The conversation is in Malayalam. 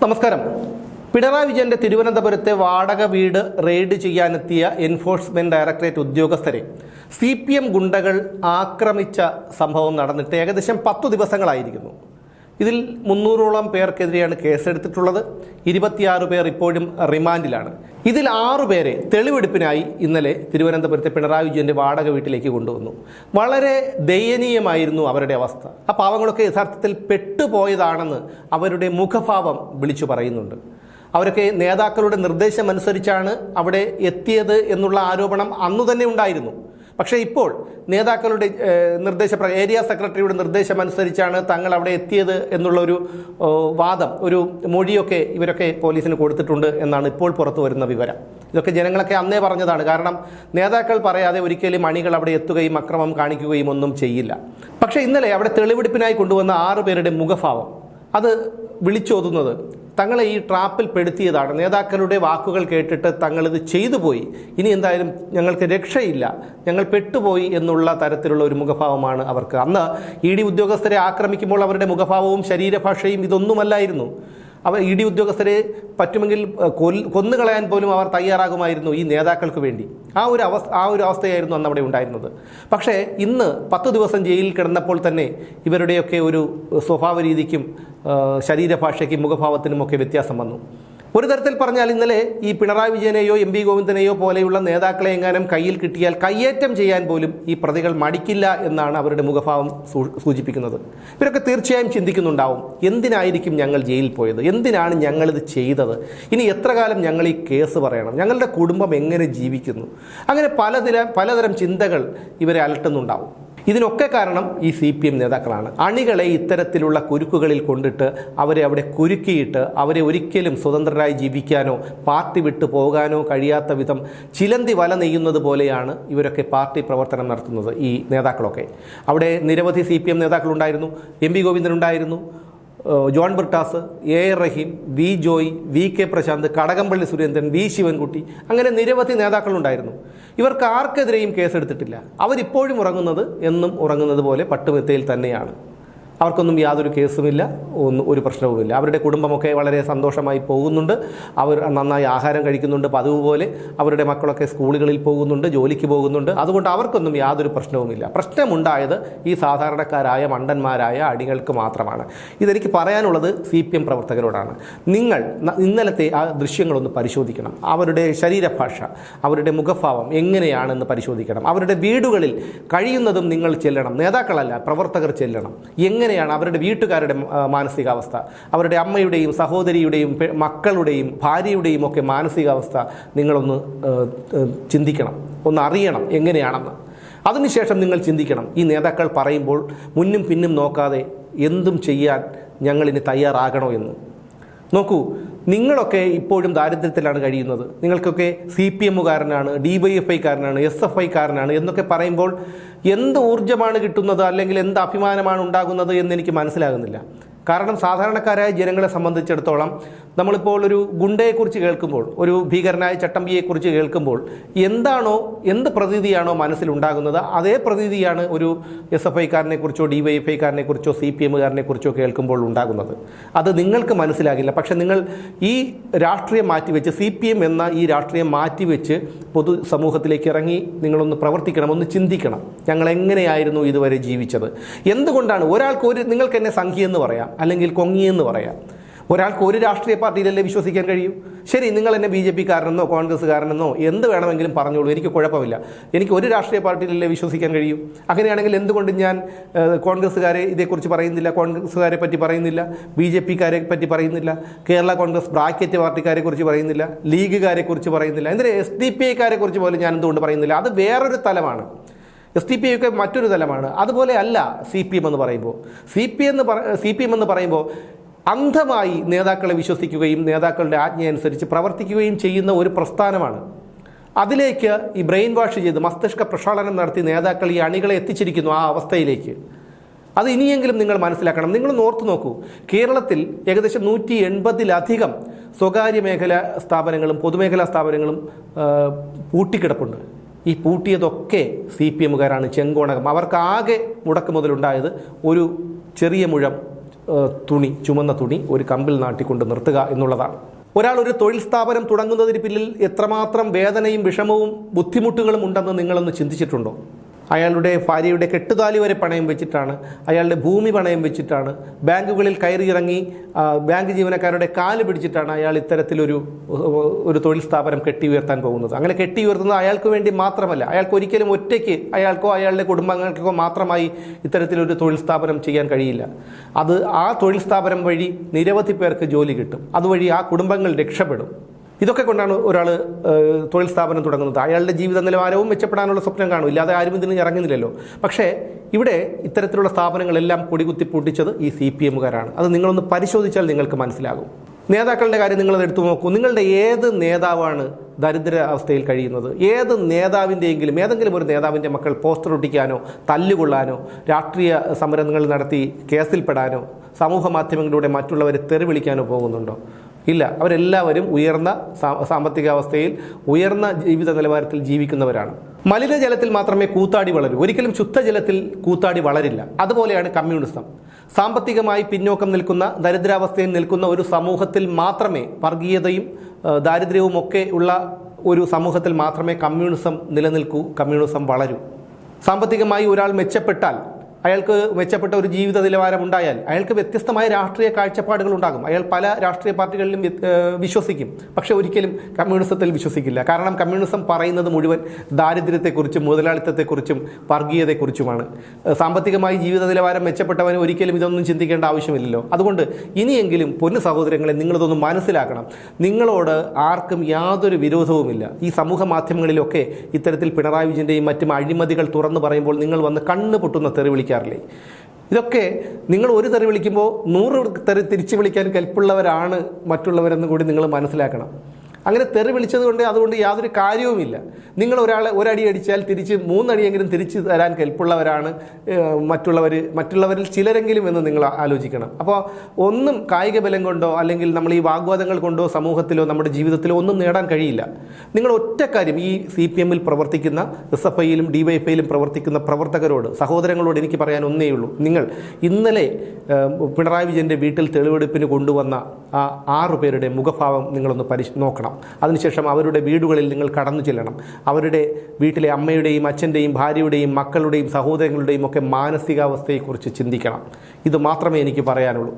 നമസ്കാരം. പിണറായി വിജയന്റെ തിരുവനന്തപുരത്തെ വാടക വീട് റെയ്ഡ് ചെയ്യാനെത്തിയ എൻഫോഴ്സ്മെന്റ് ഡയറക്ടറേറ്റ് ഉദ്യോഗസ്ഥരെ CPM ഗുണ്ടകൾ ആക്രമിച്ച സംഭവം നടന്നിട്ട് ഏകദേശം 10 ദിവസങ്ങളായിരിക്കുന്നു. ഇതിൽ 300ഓളം പേർക്കെതിരെയാണ് കേസെടുത്തിട്ടുള്ളത്. 26 പേർ ഇപ്പോഴും റിമാൻഡിലാണ്. ഇതിൽ 6 പേരെ തെളിവെടുപ്പിനായി ഇന്നലെ തിരുവനന്തപുരത്തെ പിണറായി വിജയന്റെ വാടക വീട്ടിലേക്ക് കൊണ്ടുവന്നു. വളരെ ദയനീയമായിരുന്നു അവരുടെ അവസ്ഥ. ആ പാവങ്ങളൊക്കെ യഥാർത്ഥത്തിൽ പെട്ടുപോയതാണെന്ന് അവരുടെ മുഖഭാവം വിളിച്ചു പറയുന്നുണ്ട്. അവരൊക്കെ നേതാക്കളുടെ നിർദ്ദേശമനുസരിച്ചാണ് അവിടെ എത്തിയത് എന്നുള്ള ആരോപണം അന്നു തന്നെ ഉണ്ടായിരുന്നു. പക്ഷേ ഇപ്പോൾ നേതാക്കളുടെ ഏരിയ സെക്രട്ടറിയുടെ നിർദ്ദേശമനുസരിച്ചാണ് തങ്ങൾ അവിടെ എത്തിയത് എന്നുള്ളൊരു വാദം, ഒരു മൊഴിയൊക്കെ ഇവരൊക്കെ പോലീസിന് കൊടുത്തിട്ടുണ്ട് എന്നാണ് ഇപ്പോൾ പുറത്തു വരുന്ന വിവരം. ഇതൊക്കെ ജനങ്ങളൊക്കെ അന്നേ പറഞ്ഞതാണ്. കാരണം നേതാക്കൾ പറയാതെ ഒരിക്കലും അണികൾ അവിടെ എത്തുകയും അക്രമം കാണിക്കുകയും ഒന്നും ചെയ്യില്ല. പക്ഷേ ഇന്നലെ അവിടെ തെളിവെടുപ്പിനായി കൊണ്ടുവന്ന 6 പേരുടെ മുഖഭാവം അത് വിളിച്ചോതുന്നത് തങ്ങളെ ഈ ട്രാപ്പിൽ പെടുത്തിയതാണ്. നേതാക്കളുടെ വാക്കുകൾ കേട്ടിട്ട് തങ്ങളിത് ചെയ്തു പോയി, ഇനി എന്തായാലും ഞങ്ങൾക്ക് രക്ഷയില്ല, ഞങ്ങൾ പെട്ടുപോയി എന്നുള്ള തരത്തിലുള്ള ഒരു മുഖഭാവമാണ് അവർക്ക്. അന്ന് ED ഉദ്യോഗസ്ഥരെ ആക്രമിക്കുമ്പോൾ അവരുടെ മുഖഭാവവും ശരീരഭാഷയും ഇതൊന്നുമല്ലായിരുന്നു. അവർ ED ഉദ്യോഗസ്ഥരെ പറ്റുമെങ്കിൽ കൊന്നുകളയാൻ പോലും അവർ തയ്യാറാകുമായിരുന്നു ഈ നേതാക്കൾക്ക് വേണ്ടി. ആ ഒരു അവസ്ഥയായിരുന്നു അന്ന് അവിടെ ഉണ്ടായിരുന്നത്. പക്ഷേ ഇന്ന് 10 ദിവസം ജയിലിൽ കിടന്നപ്പോൾ തന്നെ ഇവരുടെയൊക്കെ ഒരു സ്വഭാവ രീതിക്കും ശരീരഭാഷയ്ക്കും മുഖഭാവത്തിനുമൊക്കെ വ്യത്യാസം വന്നു. ഒരു തരത്തിൽ പറഞ്ഞാൽ ഇന്നലെ ഈ പിണറായി വിജയനെയോ MP ഗോവിന്ദനെയോ പോലെയുള്ള നേതാക്കളെ എങ്ങാനും കയ്യിൽ കിട്ടിയാൽ കയ്യേറ്റം ചെയ്യാൻ പോലും ഈ പ്രതികൾ മടിക്കില്ല എന്നാണ് അവരുടെ മുഖഭാവം സൂചിപ്പിക്കുന്നത്. ഇവരൊക്കെ തീർച്ചയായും ചിന്തിക്കുന്നുണ്ടാവും, എന്തിനായിരിക്കും ഞങ്ങൾ ജയിലിൽ പോയത്, എന്തിനാണ് ഞങ്ങളിത് ചെയ്തത്, ഇനി എത്ര കാലം ഞങ്ങൾ ഈ കേസ് പറയണം, ഞങ്ങളുടെ കുടുംബം എങ്ങനെ ജീവിക്കുന്നു, അങ്ങനെ പലതരം ചിന്തകൾ ഇവരെ അലട്ടുന്നുണ്ടാവും. ഇതിനൊക്കെ കാരണം ഈ CPM നേതാക്കളാണ്. അണികളെ ഇത്തരത്തിലുള്ള കുരുക്കുകളിൽ കൊണ്ടിട്ട് അവരെ അവിടെ കുരുക്കിയിട്ട് അവരെ ഒരിക്കലും സ്വതന്ത്രരായി ജീവിക്കാനോ പാർട്ടി വിട്ടു പോകാനോ കഴിയാത്ത വിധം ചിലന്തി വല നെയ്യുന്നത് പോലെയാണ് ഇവരൊക്കെ പാർട്ടി പ്രവർത്തനം നടത്തുന്നത്. ഈ നേതാക്കളൊക്കെ അവിടെ നിരവധി CPM നേതാക്കളുണ്ടായിരുന്നു. MP ഗോവിന്ദൻ ഉണ്ടായിരുന്നു, John Brittas, AR Rahim, V Joy, VK Prashanth, Kadakampally Surendran, V Sivankutty, അങ്ങനെ നിരവധി നേതാക്കളുണ്ടായിരുന്നു. ഇവർക്ക് ആർക്കെതിരെയും കേസെടുത്തിട്ടില്ല. അവരിപ്പോഴും ഉറങ്ങുന്നത് എന്നും ഉറങ്ങുന്നത് പോലെ പട്ടുമെത്തയിൽ തന്നെയാണ്. അവർക്കൊന്നും യാതൊരു കേസുമില്ല, ഒരു പ്രശ്നവുമില്ല. അവരുടെ കുടുംബമൊക്കെ വളരെ സന്തോഷമായി പോകുന്നുണ്ട്. അവർ നന്നായി ആഹാരം കഴിക്കുന്നുണ്ട്, പതിവ് പോലെ. അവരുടെ മക്കളൊക്കെ സ്കൂളുകളിൽ പോകുന്നുണ്ട്, ജോലിക്ക് പോകുന്നുണ്ട്. അതുകൊണ്ട് അവർക്കൊന്നും യാതൊരു പ്രശ്നവുമില്ല. പ്രശ്നമുണ്ടായത് ഈ സാധാരണക്കാരായ മണ്ടന്മാരായ അടികൾക്ക് മാത്രമാണ്. ഇതെനിക്ക് പറയാനുള്ളത് CPM പ്രവർത്തകരോടാണ്. നിങ്ങൾ ഇന്നലത്തെ ആ ദൃശ്യങ്ങളൊന്ന് പരിശോധിക്കണം. അവരുടെ ശരീരഭാഷ, അവരുടെ മുഖഭാവം എങ്ങനെയാണെന്ന് പരിശോധിക്കണം. അവരുടെ വീടുകളിൽ കഴിയുന്നതും നിങ്ങൾ ചെല്ലണം. നേതാക്കളല്ല, പ്രവർത്തകർ ചെല്ലണം. എങ്ങനെയാണ് അവരുടെ വീട്ടുകാരുടെ മാനസികാവസ്ഥ, അവരുടെ അമ്മയുടെയും സഹോദരിയുടെയും മക്കളുടെയും ഭാര്യയുടെയും ഒക്കെ മാനസികാവസ്ഥ നിങ്ങളൊന്ന് ചിന്തിക്കണം, ഒന്ന് അറിയണം എങ്ങനെയാണെന്ന്. അതിനുശേഷം നിങ്ങൾ ചിന്തിക്കണം, ഈ നേതാക്കൾ പറയുമ്പോൾ മുന്നും പിന്നും നോക്കാതെ എന്തും ചെയ്യാൻ ഞങ്ങളിനി തയ്യാറാകണോ എന്ന്. നോക്കൂ, നിങ്ങളൊക്കെ ഇപ്പോഴും ദാരിദ്ര്യത്തിലാണ് കഴിയുന്നത്. നിങ്ങൾക്കൊക്കെ CPMകാരനാണ്, DYFIക്കാരനാണ്, SFIക്കാരനാണ് എന്നൊക്കെ പറയുമ്പോൾ എന്ത് ഊർജ്ജമാണ് കിട്ടുന്നത്, അല്ലെങ്കിൽ എന്ത് അഭിമാനമാണ് ഉണ്ടാകുന്നത് എന്നെനിക്ക് മനസ്സിലാകുന്നില്ല. കാരണം സാധാരണക്കാരായ ജനങ്ങളെ സംബന്ധിച്ചിടത്തോളം നമ്മളിപ്പോൾ ഒരു ഗുണ്ടയെക്കുറിച്ച് കേൾക്കുമ്പോൾ, ഒരു ഭീകരനായ ചട്ടമ്പിയെക്കുറിച്ച് കേൾക്കുമ്പോൾ എന്ത് പ്രതീതിയാണോ മനസ്സിലുണ്ടാകുന്നത്, അതേ പ്രതീതിയാണ് ഒരു SFIക്കാരനെക്കുറിച്ചോ DYFIക്കാരനെക്കുറിച്ചോ CPMകാരനെക്കുറിച്ചോ കേൾക്കുമ്പോൾ ഉണ്ടാകുന്നത്. അത് നിങ്ങൾക്ക് മനസ്സിലാകില്ല. പക്ഷെ നിങ്ങൾ ഈ രാഷ്ട്രീയം മാറ്റിവെച്ച്, CPM എന്ന ഈ രാഷ്ട്രീയം മാറ്റിവെച്ച് പൊതു സമൂഹത്തിലേക്ക് ഇറങ്ങി നിങ്ങളൊന്ന് പ്രവർത്തിക്കണം, ഒന്ന് ചിന്തിക്കണം. ഞങ്ങൾ എങ്ങനെയായിരുന്നു ഇതുവരെ ജീവിച്ചത്, എന്തുകൊണ്ടാണ് നിങ്ങൾക്ക് എന്നെ സംഖ്യയെന്ന് പറയാം, അല്ലെങ്കിൽ കൊങ്ങിയെന്ന് പറയാം. ഒരാൾക്ക് ഒരു രാഷ്ട്രീയ പാർട്ടിയിലല്ലേ വിശ്വസിക്കാൻ കഴിയൂ. ശരി, നിങ്ങൾ എന്നെ BJPക്കാരനെന്നോ കോൺഗ്രസ്സുകാരനെന്നോ എന്ത് വേണമെങ്കിലും പറഞ്ഞോളൂ, എനിക്ക് കുഴപ്പമില്ല. എനിക്ക് ഒരു രാഷ്ട്രീയ പാർട്ടിയിലല്ലേ വിശ്വസിക്കാൻ കഴിയൂ. അങ്ങനെയാണെങ്കിൽ എന്തുകൊണ്ട് ഞാൻ കോൺഗ്രസ്സുകാരെ ഇതേക്കുറിച്ച് പറയുന്നില്ല, കോൺഗ്രസ്സുകാരെ പറ്റി പറയുന്നില്ല, BJPക്കാരെ പറ്റി പറയുന്നില്ല, കേരള കോൺഗ്രസ് ബ്രാക്കറ്റ് പാർട്ടിക്കാരെ കുറിച്ച് പറയുന്നില്ല, ലീഗുകാരെ കുറിച്ച് പറയുന്നില്ല, എന്തിനാ SDPIക്കാരെ കുറിച്ച് പോലും ഞാൻ എന്തുകൊണ്ട് പറയുന്നില്ല? അത് വേറൊരു തലമാണ്. SDPI ഒക്കെ മറ്റൊരു തലമാണ്. അതുപോലെ അല്ല CPM എന്ന് പറയുമ്പോൾ. CPM എന്ന് പറയുമ്പോൾ അന്ധമായി നേതാക്കളെ വിശ്വസിക്കുകയും നേതാക്കളുടെ ആജ്ഞയനുസരിച്ച് പ്രവർത്തിക്കുകയും ചെയ്യുന്ന ഒരു പ്രസ്ഥാനമാണ്. അതിലേക്ക് ഈ ബ്രെയിൻ വാഷ് ചെയ്ത് മസ്തിഷ്ക പ്രക്ഷാളനം നടത്തി നേതാക്കൾ ഈ അണികളെ എത്തിച്ചിരിക്കുന്നു ആ അവസ്ഥയിലേക്ക്. അത് ഇനിയെങ്കിലും നിങ്ങൾ മനസ്സിലാക്കണം. നിങ്ങളൊന്ന് ഓർത്തു നോക്കൂ, കേരളത്തിൽ ഏകദേശം 180-ലധികം സ്വകാര്യ മേഖലാ സ്ഥാപനങ്ങളും പൊതുമേഖലാ സ്ഥാപനങ്ങളും പൂട്ടിക്കിടപ്പുണ്ട്. ഈ പൂട്ടിയതൊക്കെ CPMകാരാണ്, ചെങ്കോണകം. അവർക്ക് ആകെ മുടക്ക് മുതലുണ്ടായത് ഒരു ചെറിയ മുഴം ചുമന്ന തുണി ഒരു കമ്പിൽ നാട്ടിക്കൊണ്ട് നിർത്തുക എന്നുള്ളതാണ്. ഒരാൾ ഒരു തൊഴിൽ സ്ഥാപനം തുടങ്ങുന്നതിന് പിന്നിൽ എത്രമാത്രം വേദനയും വിഷമവും ബുദ്ധിമുട്ടുകളും ഉണ്ടെന്ന് നിങ്ങളൊന്ന് ചിന്തിച്ചിട്ടുണ്ടോ? അയാളുടെ ഭാര്യയുടെ കെട്ടുതാലി വരെ പണയം വെച്ചിട്ടാണ്, അയാളുടെ ഭൂമി പണയം വെച്ചിട്ടാണ്, ബാങ്കുകളിൽ കയറിയിറങ്ങി ബാങ്ക് ജീവനക്കാരുടെ കാല് പിടിച്ചിട്ടാണ് അയാൾ ഇത്തരത്തിലൊരു തൊഴിൽ സ്ഥാപനം കെട്ടി ഉയർത്താൻ പോകുന്നത്. അങ്ങനെ കെട്ടി ഉയർത്തുന്നത് അയാൾക്ക് വേണ്ടി മാത്രമല്ല, അയാൾക്ക് ഒരിക്കലും ഒറ്റയ്ക്ക് അയാൾക്കോ അയാളുടെ കുടുംബങ്ങൾക്കോ മാത്രമായി ഇത്തരത്തിലൊരു തൊഴിൽ സ്ഥാപനം ചെയ്യാൻ കഴിയില്ല. അത് ആ തൊഴിൽ സ്ഥാപനം വഴി നിരവധി പേർക്ക് ജോലി കിട്ടും, അതുവഴി ആ കുടുംബങ്ങൾ രക്ഷപ്പെടും. ഇതൊക്കെ കൊണ്ടാണ് ഒരാൾ തൊഴിൽ സ്ഥാപനം തുടങ്ങുന്നത്. അയാളുടെ ജീവിത നിലവാരവും മെച്ചപ്പെടാനുള്ള സ്വപ്നം കാണും, ഇല്ലാതെ ആരും ഇതിന് ഇറങ്ങുന്നില്ലല്ലോ. പക്ഷേ ഇവിടെ ഇത്തരത്തിലുള്ള സ്ഥാപനങ്ങളെല്ലാം കൊടികുത്തി പൊട്ടിച്ചത് ഈ CPM-കാരാണ്. അത് നിങ്ങളൊന്ന് പരിശോധിച്ചാൽ നിങ്ങൾക്ക് മനസ്സിലാകും. നേതാക്കളുടെ കാര്യം നിങ്ങളത് എടുത്തു നോക്കൂ. നിങ്ങളുടെ ഏത് നേതാവാണ് ദരിദ്രാവസ്ഥയിൽ കഴിയുന്നത്? ഏത് നേതാവിൻ്റെയെങ്കിലും ഏതെങ്കിലും ഒരു നേതാവിൻ്റെ മക്കൾ പോസ്റ്റർ ഒട്ടിക്കാനോ തല്ലുകൊള്ളാനോ രാഷ്ട്രീയ സമരങ്ങൾ നടത്തി കേസിൽപ്പെടാനോ സമൂഹ മാധ്യമങ്ങളിലൂടെ മറ്റുള്ളവരെ തെറി വിളിക്കാനോ പോകുന്നുണ്ടോ? ഇല്ല. അവരെല്ലാവരും ഉയർന്ന സാമ്പത്തികാവസ്ഥയിൽ ഉയർന്ന ജീവിത നിലവാരത്തിൽ ജീവിക്കുന്നവരാണ്. മലിനജലത്തിൽ മാത്രമേ കൂത്താടി വളരൂ, ഒരിക്കലും ശുദ്ധജലത്തിൽ കൂത്താടി വളരില്ല. അതുപോലെയാണ് കമ്മ്യൂണിസം. സാമ്പത്തികമായി പിന്നോക്കം നിൽക്കുന്ന, ദരിദ്രാവസ്ഥയിൽ നിൽക്കുന്ന ഒരു സമൂഹത്തിൽ മാത്രമേ, വർഗീയതയും ദാരിദ്ര്യവും ഒക്കെ ഉള്ള ഒരു സമൂഹത്തിൽ മാത്രമേ കമ്മ്യൂണിസം നിലനിൽക്കൂ, കമ്മ്യൂണിസം വളരൂ. സാമ്പത്തികമായി ഒരാൾ മെച്ചപ്പെട്ടാൽ, അയാൾക്ക് മെച്ചപ്പെട്ട ഒരു ജീവിത നിലവാരം ഉണ്ടായാൽ അയാൾക്ക് വ്യത്യസ്തമായ രാഷ്ട്രീയ കാഴ്ചപ്പാടുകൾ ഉണ്ടാകും. അയാൾ പല രാഷ്ട്രീയ പാർട്ടികളിലും വിശ്വസിക്കും, പക്ഷെ ഒരിക്കലും കമ്മ്യൂണിസത്തിൽ വിശ്വസിക്കില്ല. കാരണം കമ്മ്യൂണിസം പറയുന്നത് മുഴുവൻ ദാരിദ്ര്യത്തെക്കുറിച്ചും മുതലാളിത്തത്തെക്കുറിച്ചും വർഗീയതയെക്കുറിച്ചുമാണ്. സാമ്പത്തികമായി ജീവിത നിലവാരം മെച്ചപ്പെട്ടവന് ഒരിക്കലും ഇതൊന്നും ചിന്തിക്കേണ്ട ആവശ്യമില്ലല്ലോ. അതുകൊണ്ട് ഇനിയെങ്കിലും പൊന്നു സഹോദരങ്ങളെ, നിങ്ങളിതൊന്ന് മനസ്സിലാക്കണം. നിങ്ങളോട് ആർക്കും യാതൊരു വിരോധവുമില്ല. ഈ സമൂഹ മാധ്യമങ്ങളിലൊക്കെ ഇത്തരത്തിൽ പിണറായി വിജയൻ്റെയും മറ്റും അഴിമതികൾ തുറന്നു പറയുമ്പോൾ നിങ്ങൾ വന്ന് കണ്ണ് പൊട്ടുന്ന തെറി വിളിക്കാറില്ലേ? ഇതൊക്കെ നിങ്ങൾ ഒരു തെറി വിളിക്കുമ്പോൾ 100 തെറി തിരിച്ചു വിളിക്കാൻ കെൽപ്പുള്ളവരാണ് മറ്റുള്ളവരെന്ന് കൂടി നിങ്ങൾ മനസ്സിലാക്കണം. അങ്ങനെ തെറി വിളിച്ചത് കൊണ്ട് അതുകൊണ്ട് യാതൊരു കാര്യവുമില്ല. നിങ്ങൾ ഒരടി അടിച്ചാൽ തിരിച്ച് 3 അടിയെങ്കിലും തിരിച്ച് തരാൻ കെൽപ്പുള്ളവരാണ് മറ്റുള്ളവരിൽ ചിലരെങ്കിലും എന്ന് നിങ്ങൾ ആലോചിക്കണം. അപ്പോൾ ഒന്നും കായിക ബലം കൊണ്ടോ അല്ലെങ്കിൽ നമ്മൾ ഈ വാഗ്വാദങ്ങൾ കൊണ്ടോ സമൂഹത്തിലോ നമ്മുടെ ജീവിതത്തിലോ ഒന്നും നേടാൻ കഴിയില്ല. നിങ്ങൾ ഒറ്റ കാര്യം, ഈ CPM-ൽ പ്രവർത്തിക്കുന്ന, SFI-യിലും DYFI-യിലും പ്രവർത്തിക്കുന്ന പ്രവർത്തകരോട്, സഹോദരങ്ങളോട് എനിക്ക് പറയാൻ ഒന്നേ ഉള്ളൂ. നിങ്ങൾ ഇന്നലെ പിണറായി വിജയൻ്റെ വീട്ടിൽ തെളിവെടുപ്പിന് കൊണ്ടുവന്ന ആ 6 പേരുടെ മുഖഭാവം നിങ്ങളൊന്ന് നോക്കണം. അതിനുശേഷം അവരുടെ വീടുകളിൽ നിങ്ങൾ കടന്നു ചെല്ലണം. അവരുടെ വീട്ടിലെ അമ്മയുടെയും അച്ഛൻ്റെയും ഭാര്യയുടെയും മക്കളുടെയും സഹോദരങ്ങളുടെയും ഒക്കെ മാനസികാവസ്ഥയെക്കുറിച്ച് ചിന്തിക്കണം. ഇത് മാത്രമേ എനിക്ക് പറയാനുള്ളൂ.